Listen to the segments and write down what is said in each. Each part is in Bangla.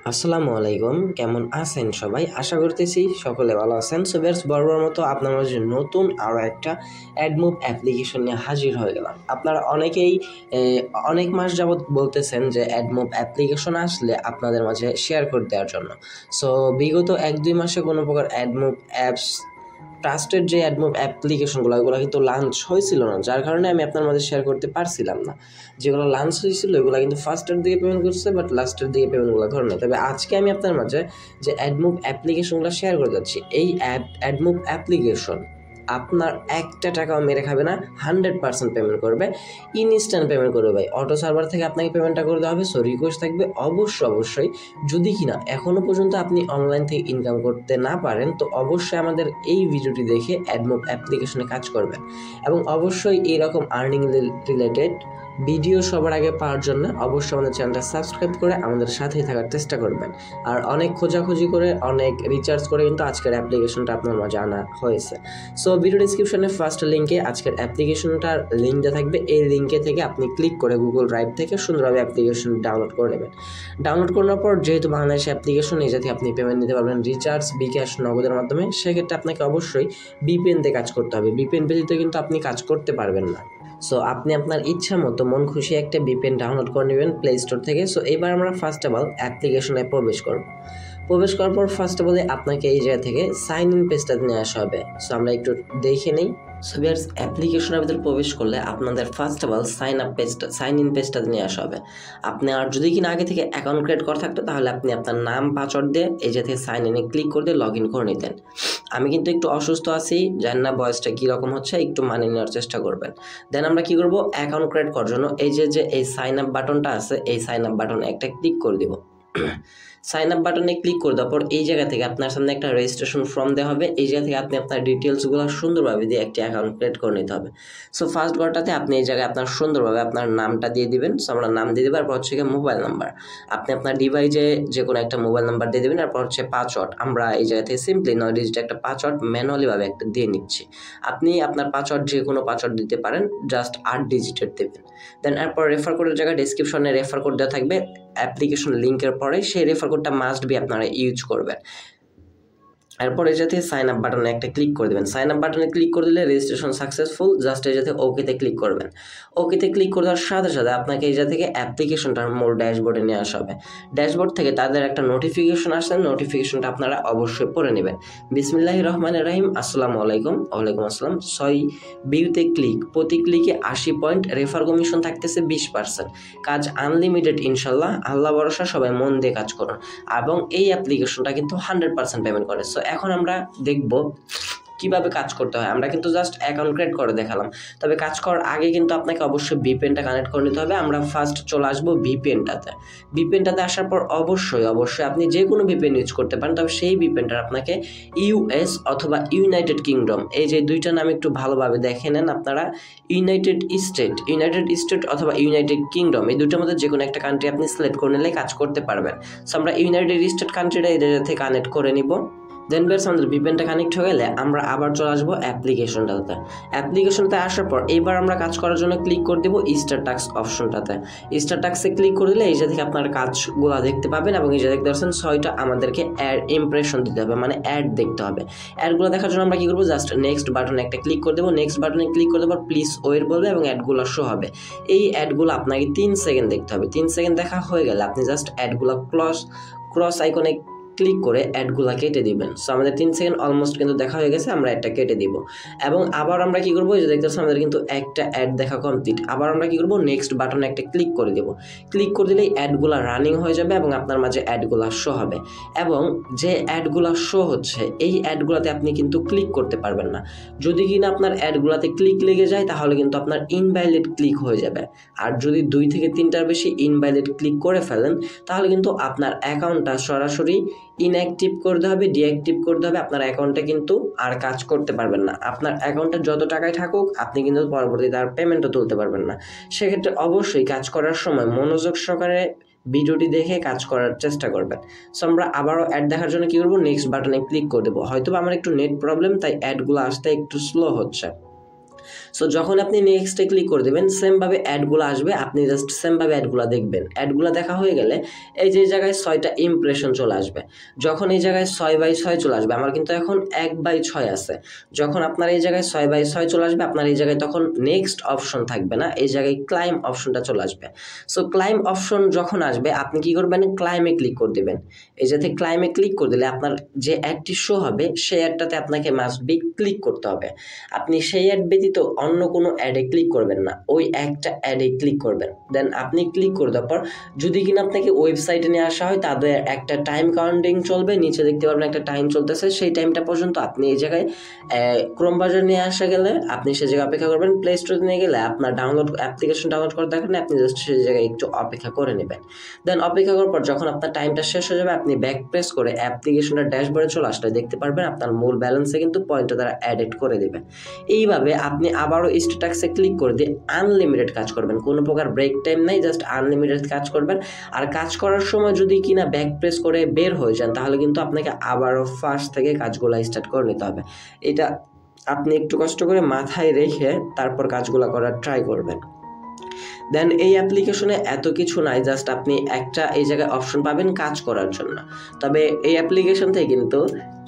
আসসালামু আলাইকুম, কেমন আছেন সবাই? আশা করতেছি সকলে ভালো আছেন। সো ভিউয়ার্স, বরাবর মতো আপনার মাঝে নতুন আরও একটা অ্যাডমুভ অ্যাপ্লিকেশন নিয়ে হাজির হয়ে গেলাম। আপনারা অনেকেই অনেক মাস যাবৎ বলতেছেন যে অ্যাডমুভ অ্যাপ্লিকেশন আসলে আপনাদের মাঝে শেয়ার করে দেওয়ার জন্য। সো বিগত 1-2 মাসে কোনো প্রকার অ্যাডমুভ অ্যাপস ট্রাস্টেড যে অ্যাডমোব অ্যাপ্লিকেশনগুলো ওগুলো কিন্তু লঞ্চ হয়েছিল না, যার কারণে আমি আপনার মাঝে শেয়ার করতে পারছিলাম না। যেগুলো লঞ্চ হয়েছিল ওগুলো কিন্তু ফার্স্টের দিকে পেমেন্ট করছে, বাট লাস্টের দিকে পেমেন্টগুলো করে না। তবে আজকে আমি আপনার মাঝে যে অ্যাডমোব অ্যাপ্লিকেশনগুলো শেয়ার করে যাচ্ছি, এই অ্যাডমোব অ্যাপ্লিকেশন আপনার একটা টাকাও মেরে খাবে না, 100% পেমেন্ট করবে, ইনস্ট্যান্ট পেমেন্ট করবে ভাই। অটো সার্ভার থেকে আপনাকে পেমেন্টটা করে দেওয়া হবে। সো রিকোয়েস্ট থাকবে অবশ্যই যদি কিনা এখনও পর্যন্ত আপনি অনলাইন থেকে ইনকাম করতে না পারেন, তো অবশ্যই আমাদের এই ভিডিওটি দেখে অ্যাডমোব অ্যাপ্লিকেশনে কাজ করবেন এবং অবশ্যই এইরকম আর্নিং রিলেটেড ভিডিও সবার আগে পাওয়ার জন্য অবশ্যই আমাদের চ্যানেলটা সাবস্ক্রাইব করে আমাদের সাথেই থাকার চেষ্টা করবেন। আর অনেক খোঁজাখুঁজি করে অনেক রিচার্জ করে কিন্তু আজকের অ্যাপ্লিকেশনটা আপনার মাঝে আনা হয়েছে। সো ভিডিও ডিসক্রিপশনে ফার্স্ট লিঙ্কে আজকের অ্যাপ্লিকেশনটার লিঙ্ক দেওয়া থাকবে। এই লিঙ্কে থেকে আপনি ক্লিক করে গুগল ড্রাইভ থেকে সুন্দরভাবে অ্যাপ্লিকেশন ডাউনলোড করে নেবেন। ডাউনলোড করার পর যেহেতু বাংলাদেশ অ্যাপ্লিকেশন, এই যাতে আপনি পেমেন্ট নিতে পারবেন রিচার্জ, বিকাশ, নগদের মাধ্যমে, সেক্ষেত্রে আপনাকে অবশ্যই ভিপিএন দিয়ে কাজ করতে হবে। ভিপিএন ব্যতীত কিন্তু আপনি কাজ করতে পারবেন না। সো আপনি আপনার ইচ্ছা মতো মন খুশি একটা ভিপিএন ডাউনলোড করে নেবেন প্লে স্টোর থেকে। সো এবার আমরা ফার্স্ট অফ অল অ্যাপ্লিকেশনে প্রবেশ করার পর ফার্স্ট অফ অল আপনাকে এই জায়গা থেকে সাইন ইন পেজটাতে নিয়ে আসা হবে। সো আমরা একটু দেখে নিই। সো ভিউয়ার্স, অ্যাপ্লিকেশনের ভিতরে প্রবেশ করলে আপনাদের first of all sign in পেজটাতে নিয়ে আসা হবে। আপনি আর যদি কিনা আগে থেকে অ্যাকাউন্ট ক্রিয়েট করা থাকতো তাহলে আপনি আপনার নাম পাসওয়ার্ড দিয়ে এই জায়গা থেকে সাইন ইনে ক্লিক করে দিয়ে লগ ইন করে নিতেন। আমি কিন্তু একটু অসুস্থ আছি, জানি না ভয়েসটা কীরকম হচ্ছে, একটু মানিয়ে নেওয়ার চেষ্টা করবেন। দেন আমরা কী করবো, অ্যাকাউন্ট ক্রিয়েট করার জন্য এই যে এই সাইন আপ বাটনটা আছে, এই সাইন আপ বাটনে একটা ক্লিক করে দিব। সাইন আপ বাটনে ক্লিক করে দেওয়ার পর এই জায়গা থেকে আপনার সামনে একটা রেজিস্ট্রেশন ফর্ম দেওয়া হবে। এই জায়গা থেকে আপনি আপনার ডিটেলসগুলো সুন্দরভাবে দিয়ে একটি অ্যাকাউন্ট ক্রিয়েট করে নিতে হবে। সো ফার্স্ট ঘরটাতে আপনি এই জায়গায় আপনার সুন্দরভাবে আপনার নামটা দিয়ে দিবেন। সো আমরা নাম দিয়ে দেবো, তারপর হচ্ছে মোবাইল নাম্বার। আপনি আপনার ডিভাইসে যে কোনো একটা মোবাইল নাম্বার দিয়ে দেবেন। তারপর হচ্ছে পাসওয়ার্ড, আমরা এই জায়গা থেকে সিম্পলি 9 ডিজিট একটা পাসওয়ার্ড ম্যানুয়ালিভাবে একটা দিয়ে নিচ্ছি। আপনি আপনার পাসওয়ার্ড যে কোনো পাসওয়ার্ড দিতে পারেন, জাস্ট 8 ডিজিটের দেবেন। দেন এরপর রেফার কোডের জায়গায় ডেসক্রিপশনে রেফার কোড দেওয়া থাকবে অ্যাপ্লিকেশন লিঙ্কের পরে, সেই রেফার কোডটা মাস্ট বি আপনারা ইউজ করবেন। এরপর এই যাতে সাইন আপ বাটনে একটা ক্লিক করে দেবেন। সাইন আপ বাটনে ক্লিক করে দিলে রেজিস্ট্রেশন সাকসেসফুল, জাস্ট এই যাতে ওকেতে ক্লিক করবেন। ওকেতে ক্লিক করে দেওয়ার সাথে সাথে আপনাকে এই জায়গা থেকে অ্যাপ্লিকেশনটার মূল ড্যাশবোর্ডে নিয়ে আসা হবে। ড্যাশবোর্ড থেকে তাদের একটা নোটিফিকেশন আসছে, নোটিফিকেশনটা আপনারা অবশ্যই পড়ে নেবেন। বিসমিল্লাহির রহমানির রহিম, আসসালামু আলাইকুম। ওয়ালাইকুম আসসালাম। 6 ভিউতে ক্লিক, প্রতি ক্লিকে 80 পয়েন্ট, রেফার কমিশন থাকতেছে 20%। কাজ আনলিমিটেড ইনশাল্লাহ, আল্লাহ ভরসা, সবাই মন দিয়ে কাজ করুন। এবং এই অ্যাপ্লিকেশনটা কিন্তু 100% পেমেন্ট করে। সো এখন আমরা দেখব কিভাবে কাজ করতে হয়। আমরা কিন্তু জাস্ট অ্যাকাউন্ট ক্রিয়েট করে দেখালাম, তবে কাজ করার আগে কিন্তু আপনাকে অবশ্যই ভিপিএনটা কানেক্ট করে নিতে হবে। আমরা ফার্স্ট চলে আসবো ভিপিএনটাতে আসার পর অবশ্যই আপনি যে কোনো ভিপিএন ইউজ করতে পারেন, তবে সেই ভিপিএনটা আপনাকে ইউএস অথবা ইউনাইটেড কিংডম, এই যে দুইটা নাম একটু ভালোভাবে দেখে নেন আপনারা। ইউনাইটেড স্টেট অথবা ইউনাইটেড কিংডম, এই দুটোর মধ্যে যে কোনো একটা কান্ট্রি আপনি সিলেক্ট করে নিলে কাজ করতে পারবেন। সো আমরা ইউনাইটেড স্টেট কান্ট্রিটা এই জায়গা থেকে কানেক্ট করে নিব। দেন বেশ আমাদের ভিপিএনটা কানেক্ট হয়ে গেলে আমরা আবার চলে আসবো অ্যাপ্লিকেশনটাতে আসার পর এবার আমরা কাজ করার জন্য ক্লিক করে দেবো স্টার টাস্ক অপশনটাতে। স্টার টাস্কে ক্লিক করে দিলে এই যে থেকে আপনার কাজগুলো দেখতে পাবেন এবং এই যে দেখতে পাচ্ছেন 6টা আমাদেরকে অ্যাড ইমপ্রেশন দিতে হবে, মানে অ্যাড দেখতে হবে। অ্যাডগুলো দেখার জন্য আমরা কি করবো, জাস্ট নেক্সট বাটনে একটা ক্লিক করে দেবো। নেক্সট বাটনে ক্লিক করে দেবো, প্লিজ ওয়েট বলবে এবং অ্যাডগুলো শো হবে। এই অ্যাডগুলো আপনাকে 3 সেকেন্ড দেখতে হবে। 3 সেকেন্ড দেখা হয়ে গেলে আপনি জাস্ট অ্যাডগুলো ক্রস আইকনে ক্লিক করে অ্যাডগুলো কেটে দিবেন। সো আমাদের 3 সেকেন্ড অলমোস্ট কিন্তু দেখা হয়ে গেছে, আমরা অ্যাডটা কেটে দিব এবং আবার আমরা কি করবো, এই যে দেখতে পাচ্ছেন আমাদের কিন্তু একটা অ্যাড দেখা কমপ্লিট। আবার আমরা কি করবো, নেক্সট বাটনে একটা ক্লিক করে দেবো। ক্লিক করে দিলেই অ্যাডগুলো রানিং হয়ে যাবে এবং আপনার মাঝে অ্যাডগুলো শো হবে। এবং যে অ্যাডগুলো শো হচ্ছে এই অ্যাডগুলোতে আপনি কিন্তু ক্লিক করতে পারবেন না। যদি কিনা আপনার অ্যাডগুলোতে ক্লিক লেগে যায় তাহলে কিন্তু আপনার ইনভ্যালিড ক্লিক হয়ে যাবে। আর যদি 2 থেকে 3টার বেশি ইনভ্যালিড ক্লিক করে ফেলেন তাহলে কিন্তু আপনার অ্যাকাউন্টটা সরাসরি ইনঅ্যাক্টিভ করতে হবে, ডিঅ্যাক্টিভ করতে হবে। আপনার অ্যাকাউন্টে কিন্তু আর কাজ করতে পারবেন না। আপনার অ্যাকাউন্টে যত টাকাই থাকুক আপনি কিন্তু পরবর্তীতে আর পেমেন্টও তুলতে পারবেন না। সেক্ষেত্রে অবশ্যই কাজ করার সময় মনোযোগ সহকারে ভিডিওটি দেখে কাজ করার চেষ্টা করবেন। সো আমরা আবারও অ্যাড দেখার জন্য কি করবো, নেক্সট বাটনে ক্লিক করে দেবো। হয়তো আমার একটু নেট প্রবলেম, তাই অ্যাডগুলো আসতে একটু স্লো হচ্ছে। সো যখন আপনি নেক্সটে ক্লিক করে দেবেন সেমভাবে অ্যাডগুলো আসবে, আপনি জাস্ট সেমভাবে অ্যাডগুলো দেখবেন। অ্যাডগুলো দেখা হয়ে গেলে এই যে জায়গায় 6টা ইমপ্রেশন চলে আসবে। যখন এই জায়গায় 6/6 চলে আসবে, আমার কিন্তু এখন 1/6 আছে, যখন আপনার এই জায়গায় 6/6 চলে আসবে, আপনার এই জায়গায় তখন নেক্সট অপশন থাকবে না, এই জায়গায় ক্লাইম অপশনটা চলে আসবে। সো ক্লাইম অপশন যখন আসবে আপনি কি করবেন, ক্লাইমে ক্লিক করে দেবেন। এই যাতে ক্লাইমে ক্লিক করে দিলে আপনার যে অ্যাডটি শো হবে সেই অ্যাডটাতে আপনাকে মাস্ট বি ক্লিক করতে হবে। আপনি সেই অ্যাড ব্যতীত অন্য কোনো অ্যাডে ক্লিক করবেন না, ওই একটা অ্যাডে ক্লিক করবেন। দেন আপনি ক্লিক করে দেওয়ার পর যদি কিনা আপনাকে ওয়েবসাইটে নিয়ে আসা হয়, তাদের একটা টাইম কাউন্টিং চলবে, নিচে দেখতে পারবেন একটা টাইম চলতেছে, সেই টাইমটা পর্যন্ত আপনি এই জায়গায় ক্রোম ব্রাউজার নিয়ে আসা গেলে আপনি সেই জায়গায় অপেক্ষা করবেন। প্লে স্টোরে নিয়ে গেলে আপনার অ্যাপ্লিকেশন ডাউনলোড করার দরকার নেই, আপনি জাস্ট সেই জায়গায় একটু অপেক্ষা করে নেবেন। দেন অপেক্ষা করার পর যখন আপনার টাইমটা শেষ হয়ে যাবে, আপনি ব্যাক প্রেস করে অ্যাপ্লিকেশনটা ড্যাশবোর্ডে চলে আসলে দেখতে পারবেন আপনার মূল ব্যালেন্সে কিন্তু পয়েন্টটা তারা অ্যাডেড করে দেবে। এইভাবে আপনি আবারও স্ট্যাটাসে ক্লিক করে দিয়ে আনলিমিটেড কাজ করবেন, কোনো প্রকার ব্রেক টাইম নাই, জাস্ট আনলিমিটেড কাজ করবেন। আর কাজ করার সময় যদি কিনা ব্যাক প্রেস করে বের হয়ে যান, তাহলে কিন্তু আপনাকে আবারও ফার্স্ট থেকে কাজগুলো স্টার্ট করে নিতে হবে। এটা আপনি একটু কষ্ট করে মাথায় রেখে তারপর কাজগুলো করার ট্রাই করবেন। দেন এই অ্যাপ্লিকেশনে এত কিছু নাই, জাস্ট আপনি একটা এই জায়গায় অপশন পাবেন কাজ করার জন্য। তবে এই অ্যাপ্লিকেশন থেকে কিন্তু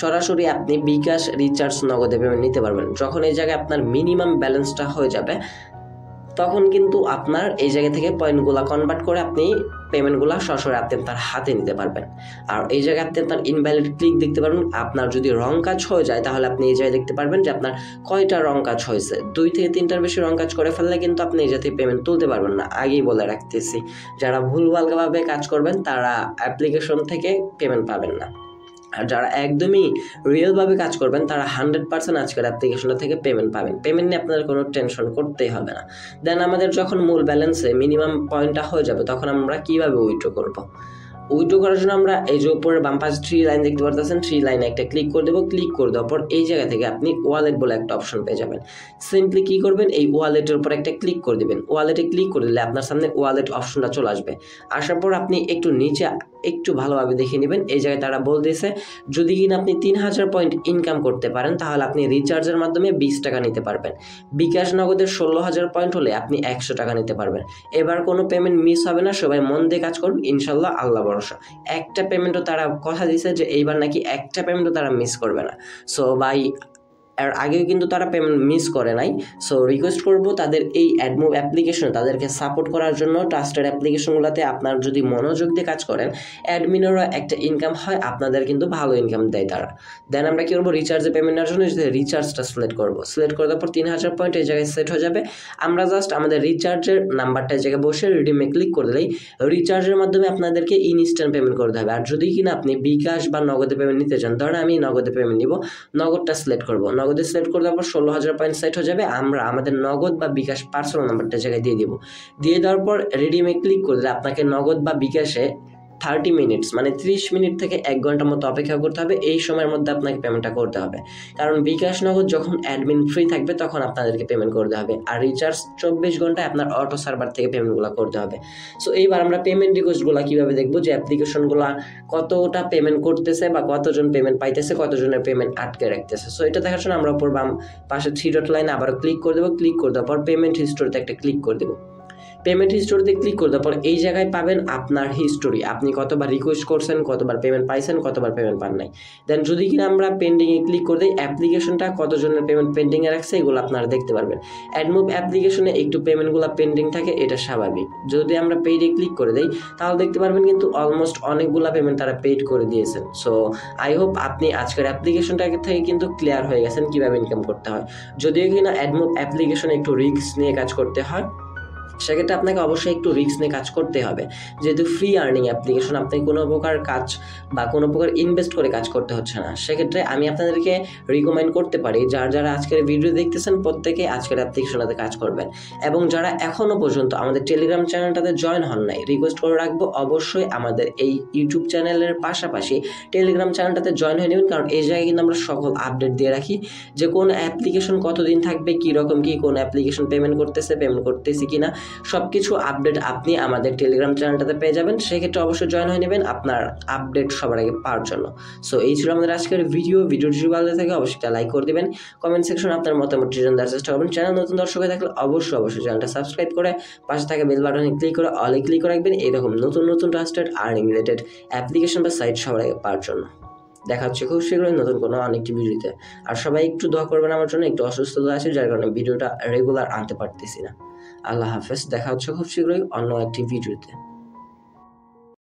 সরাসরি আপনি বিকাশ, রিচার্জ, নগদে পেমেন্ট নিতে পারবেন। যখন এই জায়গায় আপনার মিনিমাম ব্যালেন্সটা হয়ে যাবে, তখন কিন্তু আপনার এই জায়গা থেকে পয়েন্টগুলো কনভার্ট করে আপনি পেমেন্টগুলো সরাসরি আপনি তার হাতে নিতে পারবেন। আর এই জায়গায় আপনি আপনার ইনভ্যালিড ক্লিক দেখতে পারবেন। আপনার যদি রং কাজ হয়ে যায়, তাহলে আপনি এই জায়গায় দেখতে পারবেন যে আপনার কয়টা রং কাজ হয়েছে। 2 থেকে 3টার বেশি রং কাজ করে ফেললে কিন্তু আপনি এই জাতীয় পেমেন্ট তুলতে পারবেন না, আগেই বলে রাখতেছি। যারা ভুলভালভাবে কাজ করবেন তারা অ্যাপ্লিকেশন থেকে পেমেন্ট পাবেন না। আর যারা একদমই রিয়েলভাবে কাজ করবেন তারা 100% আজকের অ্যাপ্লিকেশনটা থেকে পেমেন্ট পাবেন। পেমেন্ট নিয়ে আপনাদের কোনো টেনশন করতেই হবে না। দেন আমাদের যখন মূল ব্যালেন্সে মিনিমাম পয়েন্টটা হয়ে যাবে, তখন আমরা কীভাবে উইথড্র করব? উইথড্র করার জন্য আমরা এই যে উপরে বাম পাশে 3 লাইন দেখতে পারতেছেন, 3 লাইনে একটা ক্লিক করে দেবো। ক্লিক করে দেওয়ার পর এই জায়গা থেকে আপনি ওয়ালেট বলে একটা অপশন পেয়ে যাবেন। সিম্পলি কী করবেন, এই ওয়ালেটের উপর একটা ক্লিক করে দেবেন। ওয়ালেটে ক্লিক করে দিলে আপনার সামনে ওয়ালেট অপশনটা চলে আসবে। আসার পর আপনি একটু নিচে একটু ভালোভাবে দেখে নেবেন। এই জায়গায় তারা বলতেছে যদি কিনা আপনি 3000 পয়েন্ট ইনকাম করতে পারেন, তাহলে আপনি রিচার্জের মাধ্যমে 20 টাকা নিতে পারবেন। বিকাশ নগদের 16,000 পয়েন্ট হলে আপনি 100 টাকা নিতে পারবেন। এবার কোনো পেমেন্ট মিস হবে না, সবাই মন দিয়ে কাজ করুন, ইনশাল্লাহ, আল্লাহ ভরসা। একটা পেমেন্টও তারা কথা দিয়েছে যে এইবার নাকি একটা পেমেন্টও তারা মিস করবে না। সো ভাই, আর আগেও কিন্তু তারা পেমেন্ট মিস করে নাই। সো রিকোয়েস্ট করবো তাদের এই অ্যাডমোব অ্যাপ্লিকেশন তাদেরকে সাপোর্ট করার জন্য। ট্রাস্টেড অ্যাপ্লিকেশনগুলোতে আপনার যদি মনোযোগ দিয়ে কাজ করেন, অ্যাডমিনেরও একটা ইনকাম হয়, আপনাদের কিন্তু ভালো ইনকাম দেয় তারা। দেন আমরা কী করবো, রিচার্জে পেমেন্টের জন্য রিচার্জটা সিলেক্ট করবো। সিলেক্ট করে দেওয়ার পর 3000 পয়েন্ট এই জায়গায় সেট হয়ে যাবে। আমরা জাস্ট আমাদের রিচার্জের নাম্বারটা এই জায়গায় বসে রিডিমে ক্লিক করে দিলেই রিচার্জের মাধ্যমে আপনাদেরকে ইনস্ট্যান্ট পেমেন্ট করতে হবে। আর যদি কিনা আপনি বিকাশ বা নগদে পেমেন্ট নিতে চান, ধরেন আমি নগদে পেমেন্ট নিব, নগদটা সিলেক্ট করবো। নগদে সিলেক্ট করে দেওয়ার পর 16,000 পয়েন্ট সেট হয়ে যাবে। আমরা আমাদের নগদ বা বিকাশ পার্সোনাল নাম্বারটা জায়গায় দিয়ে দিব। দিয়ে দেওয়ার পর রিডিমে ক্লিক করলে আপনাকে নগদ বা বিকাশে 30 মিনিটস মানে 30 মিনিট থেকে 1 ঘন্টার মতো অপেক্ষা করতে হবে। এই সময়ের মধ্যে আপনাকে পেমেন্টটা করতে হবে, কারণ বিকাশ নগদ যখন অ্যাডমিন ফ্রি থাকবে তখন আপনাদেরকে পেমেন্ট করতে হবে। আর রিচার্জ 24 ঘন্টায় আপনার অটো সার্ভার থেকে পেমেন্টগুলো করতে হবে। সো এইবার আমরা পেমেন্ট রিকোয়েস্টগুলো কীভাবে দেখবো, যে অ্যাপ্লিকেশনগুলো কতটা পেমেন্ট করতেছে বা কতজন পেমেন্ট পাইতেছে, কতজনের পেমেন্ট আটকে রাখতেছে। সো এটা দেখার জন্য আমরা উপর বাম পাশে 3 ডট লাইনে আবার ক্লিক করে দেবো। ক্লিক করে দেওয়ার পর পেমেন্ট হিস্টোরিতে একটা ক্লিক করে দেবো। পেমেন্ট হিস্টোরিতে ক্লিক করে দেওয়ার পর এই জায়গায় পাবেন আপনার হিস্টোরি, আপনি কতবার রিকোয়েস্ট করছেন, কতবার পেমেন্ট পাইছেন, কতবার পেমেন্ট পান নাই। দেন যদি কিনা আমরা পেন্ডিংয়ে ক্লিক করে দিই, অ্যাপ্লিকেশনটা কতজনের পেমেন্ট পেন্ডিংয়ে রাখছে এগুলো আপনারা দেখতে পারবেন। অ্যাডমোব অ্যাপ্লিকেশনে একটু পেমেন্টগুলো পেন্ডিং থাকে, এটা স্বাভাবিক। যদি আমরা পেইডে ক্লিক করে দিই তাহলে দেখতে পারবেন কিন্তু অলমোস্ট অনেকগুলো পেমেন্ট তারা পেইড করে দিয়েছেন। সো আই হোপ আপনি আজকের অ্যাপ্লিকেশনটা থেকে কিন্তু ক্লিয়ার হয়ে গেছেন কীভাবে ইনকাম করতে হয়। যদিও কিনা অ্যাডমোব অ্যাপ্লিকেশনে একটু রিস্ক নিয়ে কাজ করতে হয়, সেক্ষেত্রে আপনাকে অবশ্যই একটু রিস্ক নিয়ে কাজ করতে হবে। যেহেতু ফ্রি আর্নিং অ্যাপ্লিকেশন, আপনি কোনো প্রকার কাজ বা কোনো প্রকার ইনভেস্ট করে কাজ করতে হচ্ছে না। সেক্ষেত্রে আমি আপনাদেরকে রিকমেন্ড করতে পারি, যারা আজকের ভিডিও দেখতেছেন প্রত্যেকে আজকের অ্যাপ্লিকেশনটাতে কাজ করবেন। এবং যারা এখনও পর্যন্ত আমাদের টেলিগ্রাম চ্যানেলটাতে জয়েন হন নাই, রিকোয়েস্ট করে রাখবো অবশ্যই আমাদের এই ইউটিউব চ্যানেলের পাশাপাশি টেলিগ্রাম চ্যানেলটাতে জয়েন হয়ে নেবেন, কারণ এই জায়গায় কিন্তু আমরা সকল আপডেট দিয়ে রাখি, যে কোন অ্যাপ্লিকেশন কতদিন থাকবে, কীরকম কী, কোন অ্যাপ্লিকেশন পেমেন্ট করতেছি কিনা, সব কিছু আপডেট আপনি আমাদের টেলিগ্রাম চ্যানেলটাতে পেয়ে যাবেন। সেক্ষেত্রে অবশ্যই জয়েন হয়ে নেবেন আপনার আপডেট সবার আগে পাওয়ার জন্য। সো এই ছিল আমাদের আজকের ভিডিওটি যদি ভালো লাগে অবশ্যই একটা লাইক করে দিবেন, কমেন্ট সেকশনে আপনার মতামতটি জানার চেষ্টা করবেন। চ্যানেল নতুন দর্শক হয়ে থাকলে অবশ্যই চ্যানেলটা সাবস্ক্রাইব করে পাশে থাকা বেল বাটনে ক্লিক করে অলে ক্লিক করে রাখবেন এরকম নতুন ট্রাস্টেড আর্নিং রিলেটেড অ্যাপ্লিকেশন বা সাইট সবার আগে পাওয়ার জন্য। দেখা হচ্ছে খুব শীঘ্রই নতুন কোনো আরেকটি ভিডিওতে। আর সবাই একটু দোয়া করবেন আমার জন্য, একটু অসুস্থতা আছে যার কারণে ভিডিওটা রেগুলার আনতে পারতেছি না। আল্লাহ হাফেজ, দেখা হচ্ছে খুব শীঘ্রই অন্য একটি ভিডিওতে।